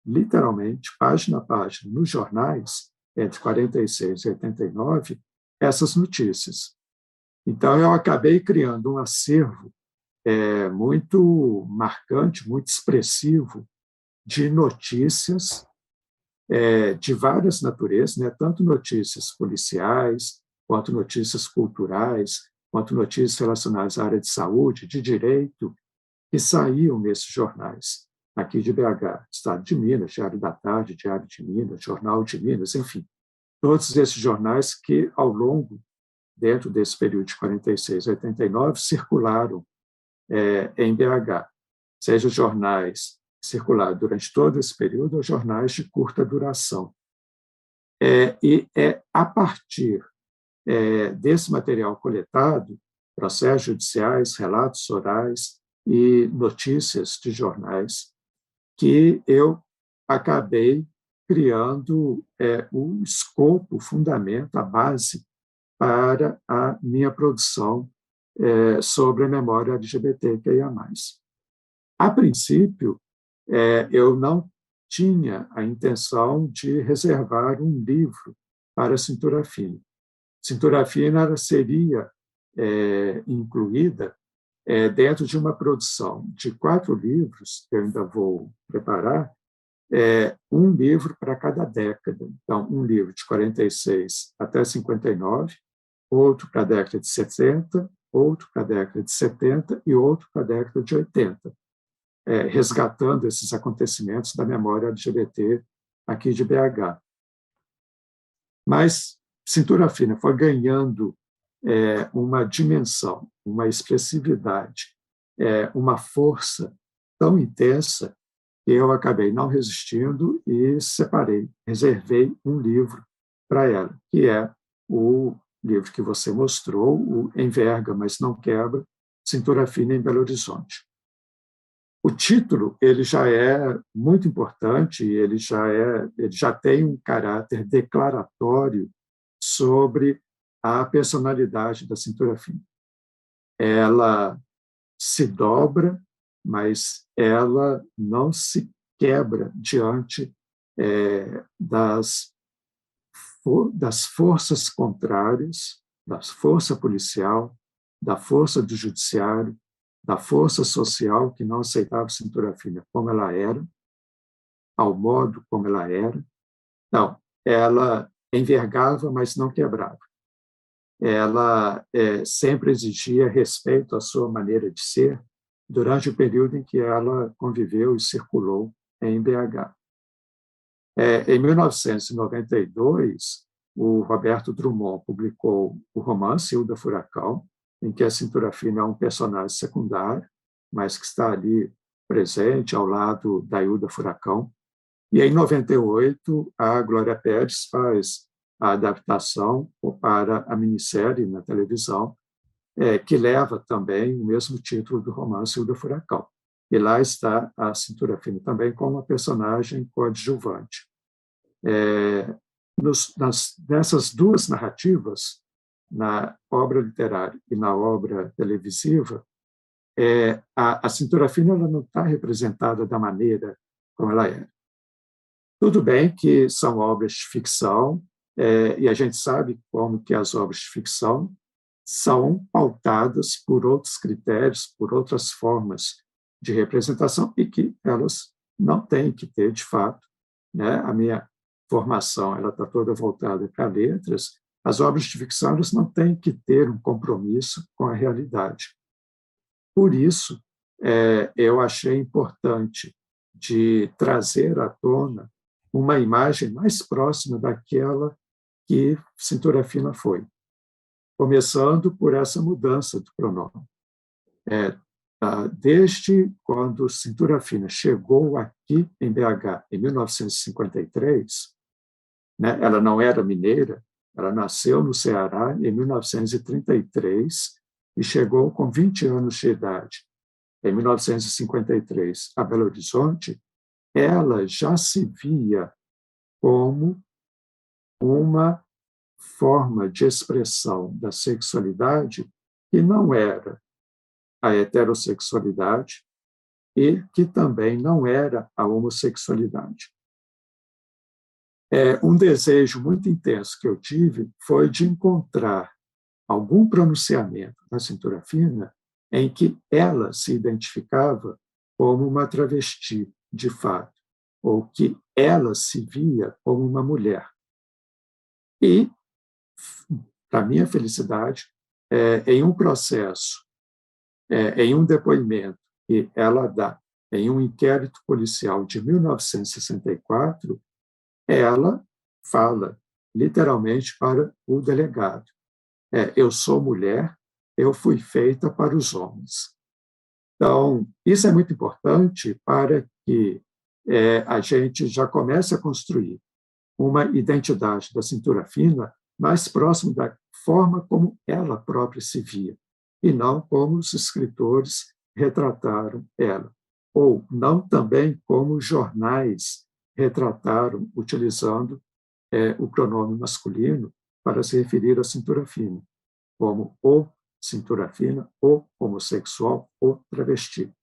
literalmente, página a página, nos jornais, entre 46 e 89, essas notícias. Então, eu acabei criando um acervo muito marcante, muito expressivo, de notícias de várias naturezas, né? Tanto notícias policiais, quanto notícias culturais, quanto notícias relacionadas à área de saúde, de direito, que saíam nesses jornais, aqui de BH, Estado de Minas, Diário da Tarde, Diário de Minas, Jornal de Minas, enfim, todos esses jornais que, ao longo, dentro desse período de 46 a 89, circularam em BH, seja jornais que circularam durante todo esse período ou jornais de curta duração. E é a partir desse material coletado, processos judiciais, relatos orais e notícias de jornais, que eu acabei criando o escopo, o fundamento, a base para a minha produção sobre a memória LGBTQIA+. A princípio, eu não tinha a intenção de reservar um livro para a Cintura Fina. Cintura Fina seria incluída dentro de uma produção de 4 livros, que eu ainda vou preparar, um livro para cada década. Então, um livro de 46 até 59, outro para a década de 60, outro para a década de 70 e outro para a década de 80, resgatando esses acontecimentos da memória LGBT aqui de BH. Mas Cintura Fina foi ganhando uma dimensão, uma expressividade, uma força tão intensa que eu acabei não resistindo e separei, reservei um livro para ela, que é o livro que você mostrou, o Enverga, mas não quebra, Cintura Fina em Belo Horizonte. O título ele já é muito importante, ele já tem um caráter declaratório sobre a personalidade da Cintura Fina. Ela se dobra, mas ela não se quebra diante das forças contrárias, da força policial, da força do judiciário, da força social que não aceitava Cintura Fina como ela era, ao modo como ela era. Não, ela envergava, mas não quebrava. Ela sempre exigia respeito à sua maneira de ser durante o período em que ela conviveu e circulou em BH. Em 1992, o Roberto Drummond publicou o romance Hilda Furacão, em que a Cintura Fina é um personagem secundário, mas que está ali presente ao lado da Hilda Furacão, E em 98, a Glória Pérez faz a adaptação para a minissérie na televisão, que leva também o mesmo título do romance, O do Furacão. E lá está a Cintura Fina também como uma personagem coadjuvante. Nessas duas narrativas, na obra literária e na obra televisiva, a Cintura Fina ela não está representada da maneira como ela era. Tudo bem que são obras de ficção, e a gente sabe como que as obras de ficção são pautadas por outros critérios, por outras formas de representação, e que elas não têm que ter, de fato. Né? A minha formação ela está toda voltada para letras. As obras de ficção elas não têm que ter um compromisso com a realidade. Por isso, eu achei importante de trazer à tona uma imagem mais próxima daquela que Cintura Fina foi, começando por essa mudança do pronome. Desde quando Cintura Fina chegou aqui em BH, em 1953, né, ela não era mineira, ela nasceu no Ceará em 1933 e chegou com 20 anos de idade, em 1953, a Belo Horizonte. Ela já se via como uma forma de expressão da sexualidade que não era a heterossexualidade e que também não era a homossexualidade. Um desejo muito intenso que eu tive foi de encontrar algum pronunciamento na Cintura Fina em que ela se identificava como uma travesti, de fato, ou que ela se via como uma mulher. E, para minha felicidade, em um processo, em um depoimento que ela dá em um inquérito policial de 1964, ela fala literalmente para o delegado: eu sou mulher, eu fui feita para os homens. Então, isso é muito importante para que a gente já comece a construir uma identidade da Cintura Fina mais próximo da forma como ela própria se via, e não como os escritores retrataram ela, ou não também como os jornais retrataram, utilizando o pronome masculino para se referir à Cintura Fina, como o cintura fina, ou homossexual, ou travesti.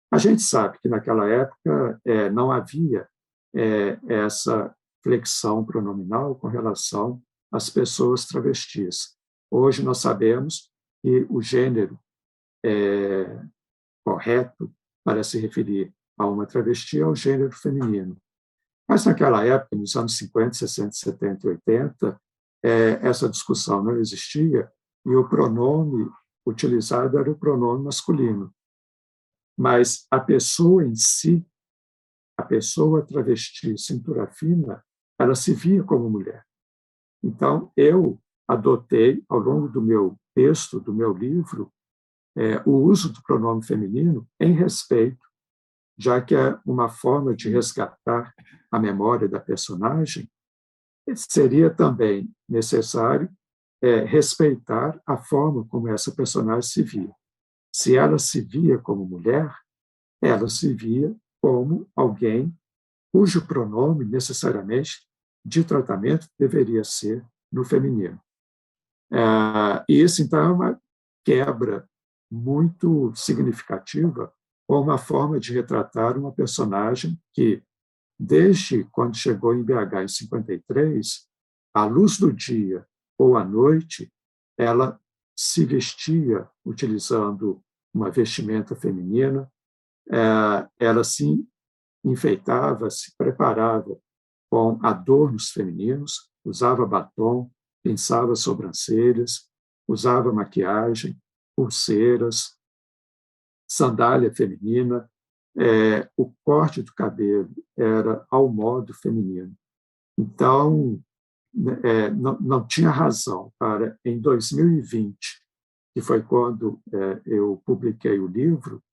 A gente sabe que naquela época não havia essa flexão pronominal com relação às pessoas travestis. Hoje nós sabemos que o gênero correto para se referir a uma travesti é o gênero feminino. Mas naquela época, nos anos 50, 60, 70 e 80, essa discussão não existia e o pronome utilizado era o pronome masculino. Mas a pessoa em si, a pessoa travesti, cintura fina, ela se via como mulher. Então, eu adotei, ao longo do meu texto, do meu livro, o uso do pronome feminino em respeito, já que é uma forma de resgatar a memória da personagem. Seria também necessário respeitar a forma como essa personagem se via. Se ela se via como mulher, ela se via como alguém cujo pronome, necessariamente, de tratamento deveria ser no feminino. E isso, então, é uma quebra muito significativa, ou uma forma de retratar uma personagem que, desde quando chegou em BH em 53, à luz do dia ou à noite, ela se vestia utilizando uma vestimenta feminina, ela se enfeitava, se preparava com adornos femininos, usava batom, pinçava sobrancelhas, usava maquiagem, pulseiras, sandália feminina, o corte do cabelo era ao modo feminino. Então, não tinha razão para, em 2020, que foi quando eu publiquei o livro,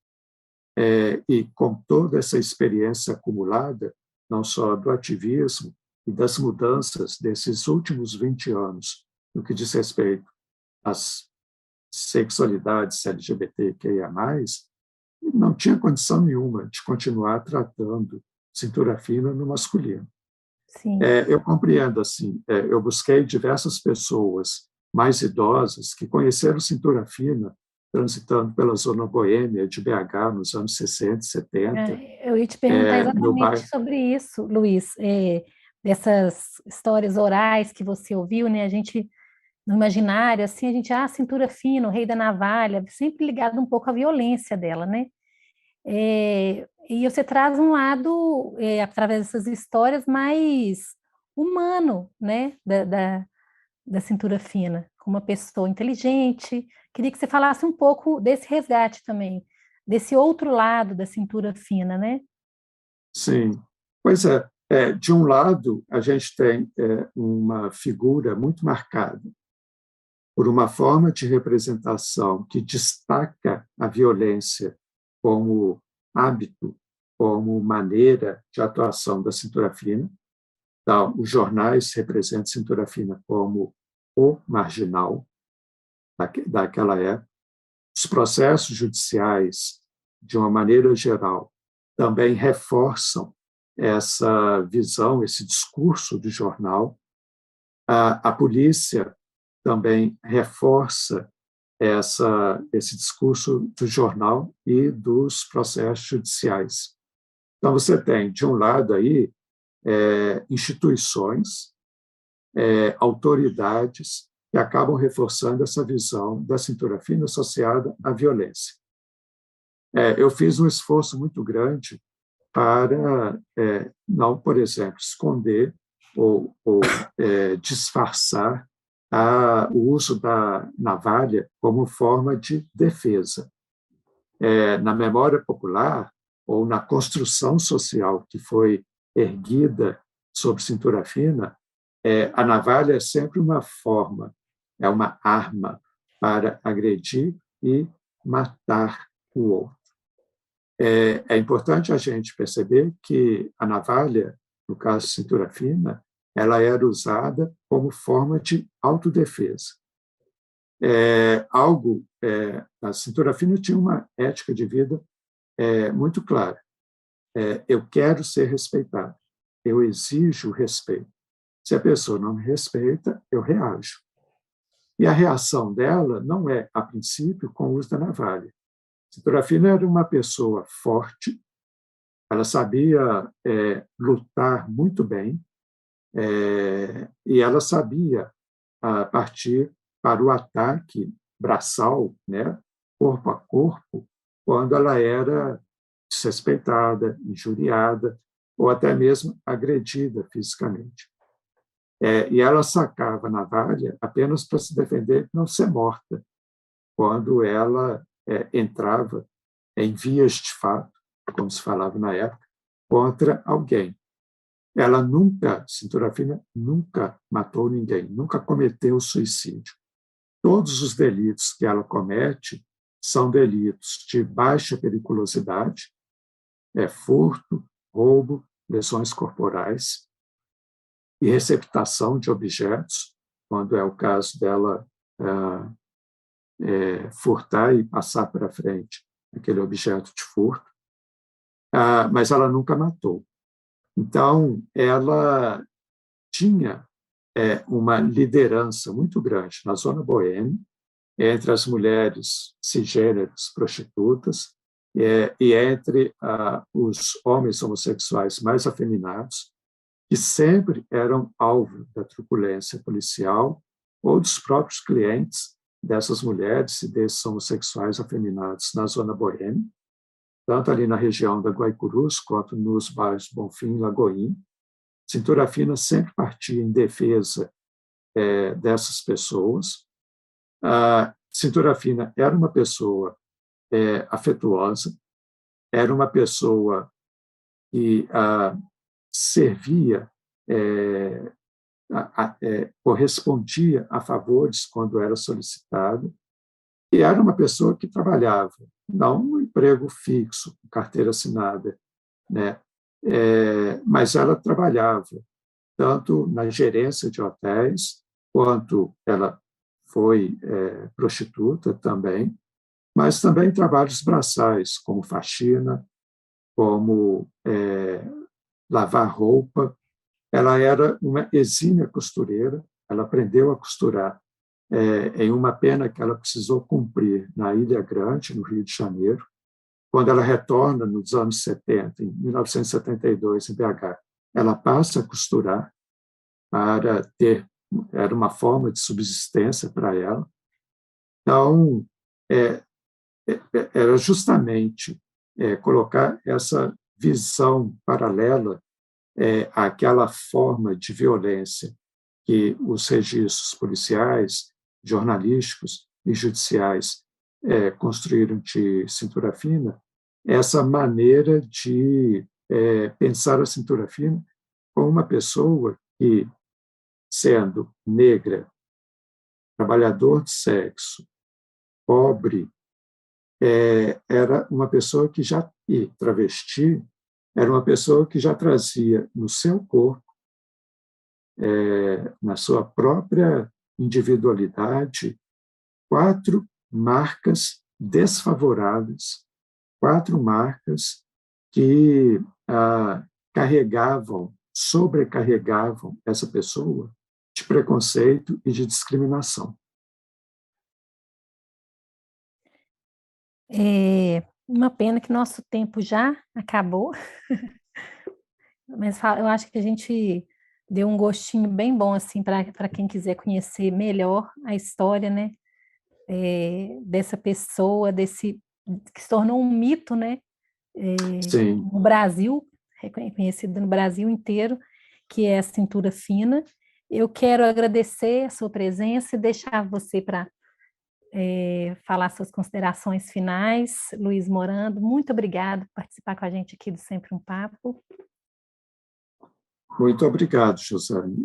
e com toda essa experiência acumulada, não só do ativismo e das mudanças desses últimos 20 anos, no que diz respeito às sexualidades LGBTQIA+, não tinha condição nenhuma de continuar tratando cintura fina no masculino. Sim. Eu compreendo, assim, eu busquei diversas pessoas mais idosas que conheceram cintura fina transitando pela zona boêmia de BH nos anos 60 e 70. Eu ia te perguntar no exatamente bairro. sobre isso, Luiz, dessas histórias orais que você ouviu, né? A gente, no imaginário, assim, a gente, cintura fina, o rei da navalha, sempre ligado um pouco à violência dela, né? E você traz um lado, através dessas histórias, mais humano, né? Da cintura fina, como uma pessoa inteligente. Queria que você falasse um pouco desse resgate também, desse outro lado da cintura fina, né? Sim, pois é. De um lado, a gente tem uma figura muito marcada por uma forma de representação que destaca a violência como hábito, como maneira de atuação da cintura fina. Então, os jornais representam a cintura fina como o marginal daquela época. Os processos judiciais, de uma maneira geral, também reforçam essa visão, esse discurso do jornal. A polícia também reforça esse discurso do jornal e dos processos judiciais. Então, você tem, de um lado, aí, instituições, autoridades que acabam reforçando essa visão da cintura fina associada à violência. Eu fiz um esforço muito grande para não, por exemplo, esconder ou disfarçar o uso da navalha como forma de defesa. Na memória popular ou na construção social que foi erguida sobre cintura fina, a navalha é sempre uma forma, é uma arma para agredir e matar o outro. É importante a gente perceber que a navalha, no caso cintura fina, ela era usada como forma de autodefesa. A cintura fina tinha uma ética de vida muito clara. Eu quero ser respeitado, eu exijo respeito. Se a pessoa não me respeita, eu reajo. E a reação dela não é, a princípio, com o uso da navalha. Cintura fina era uma pessoa forte, ela sabia lutar muito bem, e ela sabia partir para o ataque braçal, né, corpo a corpo, quando ela era desrespeitada, injuriada, ou até mesmo agredida fisicamente. E ela sacava a navalha apenas para se defender, não ser morta, quando ela entrava em vias de fato, como se falava na época, contra alguém. Ela nunca, cintura fina, nunca matou ninguém, nunca cometeu suicídio. Todos os delitos que ela comete são delitos de baixa periculosidade, furto, roubo, lesões corporais e receptação de objetos, quando é o caso dela furtar e passar para frente aquele objeto de furto, mas ela nunca matou. Então, ela tinha uma liderança muito grande na zona boêmia, entre as mulheres cisgêneras prostitutas e entre os homens homossexuais mais afeminados, que sempre eram alvo da truculência policial ou dos próprios clientes dessas mulheres e desses homossexuais afeminados na zona boêmia, tanto ali na região da Guaicurus quanto nos bairros Bonfim e Lagoinha. Cintura fina sempre partia em defesa dessas pessoas. A cintura fina era uma pessoa afetuosa, era uma pessoa que servia, correspondia a favores quando era solicitado, e era uma pessoa que trabalhava, não um emprego fixo, com carteira assinada, né? Mas ela trabalhava tanto na gerência de hotéis, quanto ela foi prostituta também, mas também trabalhos braçais, como faxina, como lavar roupa. Ela era uma exímia costureira, ela aprendeu a costurar em uma pena que ela precisou cumprir na Ilha Grande, no Rio de Janeiro. Quando ela retorna nos anos 70, em 1972, em BH, ela passa a costurar para ter, era uma forma de subsistência para ela. Então, era justamente colocar essa visão paralela àquela forma de violência que os registros policiais, jornalísticos e judiciais construíram de cintura fina, essa maneira de pensar a cintura fina como uma pessoa que, sendo negra, trabalhador de sexo, pobre, era uma pessoa que já, e travesti, era uma pessoa que já trazia no seu corpo, na sua própria individualidade, 4 marcas desfavoráveis, 4 marcas que carregavam, sobrecarregavam essa pessoa de preconceito e de discriminação. Uma pena que nosso tempo já acabou, mas eu acho que a gente deu um gostinho bem bom assim para quem quiser conhecer melhor a história, né? Dessa pessoa, que se tornou um mito, né? Sim. No Brasil, reconhecido no Brasil inteiro, que é a cintura fina. Eu quero agradecer a sua presença e deixar você para falar suas considerações finais. Luiz Morando, muito obrigado por participar com a gente aqui do Sempre um Papo. Muito obrigado, Josane,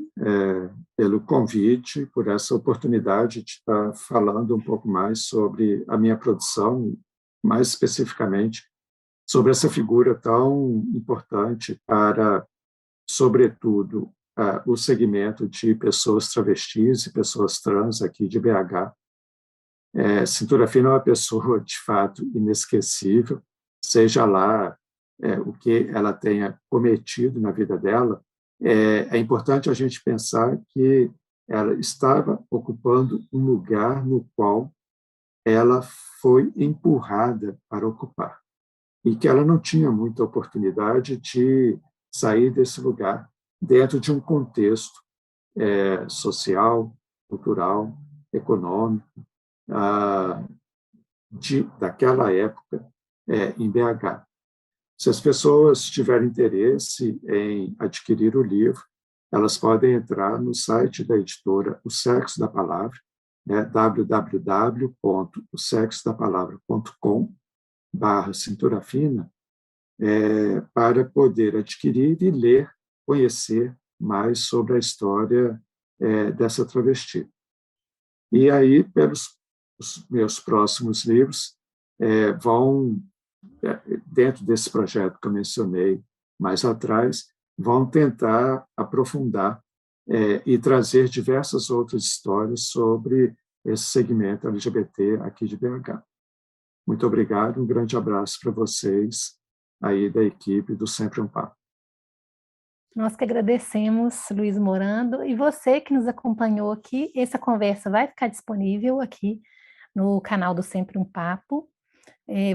pelo convite, por essa oportunidade de estar falando um pouco mais sobre a minha produção, mais especificamente sobre essa figura tão importante para, sobretudo, o segmento de pessoas travestis e pessoas trans aqui de BH. Cintura Fina é uma pessoa, de fato, inesquecível, seja lá o que ela tenha cometido na vida dela. É importante a gente pensar que ela estava ocupando um lugar no qual ela foi empurrada para ocupar e que ela não tinha muita oportunidade de sair desse lugar dentro de um contexto social, cultural, econômico, daquela época em BH. Se as pessoas tiverem interesse em adquirir o livro, elas podem entrar no site da editora O Sexo da Palavra, www.osexodapalavra.com/cintura fina, para poder adquirir e ler, conhecer mais sobre a história dessa travesti. E aí, pelos os meus próximos livros, vão, dentro desse projeto que eu mencionei mais atrás, vão tentar aprofundar e trazer diversas outras histórias sobre esse segmento LGBT aqui de BH. Muito obrigado, um grande abraço para vocês aí da equipe do Sempre um Papo. Nós que agradecemos, Luiz Morando, e você que nos acompanhou aqui. Essa conversa vai ficar disponível aqui no canal do Sempre um Papo.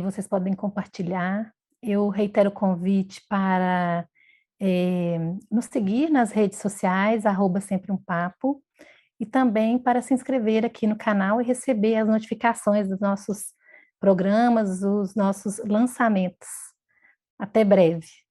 Vocês podem compartilhar. Eu reitero o convite para nos seguir nas redes sociais, @sempre um papo, e também para se inscrever aqui no canal e receber as notificações dos nossos programas, dos nossos lançamentos. Até breve.